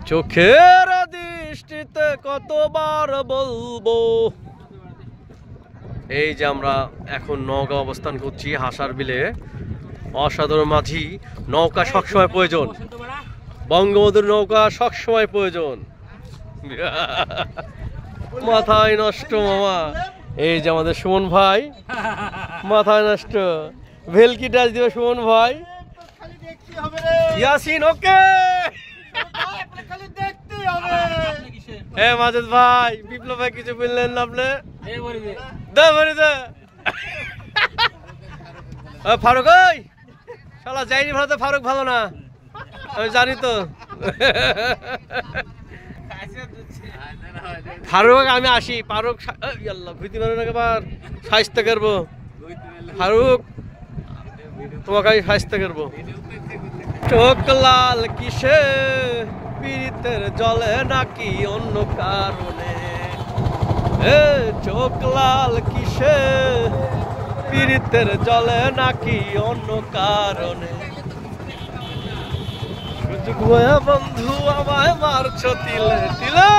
চোখের দৃষ্টিতে কতবার বলবো। এই যে আমরা এখন নওগাঁ অবস্থান করছি, হাসার বিলে। অসাধারণ মাঝি, নৌকা সবসময় প্রয়োজন, বঙ্গবন্ধুর নৌকা সবসময় প্রয়োজন। মাথায় নষ্ট মামা। এই যে আমাদের সুমন ভাই, মাথায় নষ্ট ভেলকি টাচ দিবে সুমন ভাই। ইয়াসিন ওকে। হ্যাঁ মাজেদ ভাই, বিপ্লব ভাই কিছু বললেন না আপনি? ফারুক ওই শালা যাইনি ভালো তো, ফারুক ভালো না আমি জানি তো। ফারুক আমি আসি, ফারুক ঘুরতে পারবো না এবার, স্বাস্থ্য করবো ফারুক, তোমাকে আমি স্বাস্থ্য করবো। চোখ লাল কিসে, পীড়িতের জলে নাকি অন্য কারণে? চোখ লাল কিসে, পীড়িতের জলে নাকি অন্য কারণে? সুযোগ বন্ধু আমায় মারছ তিলে তিলে।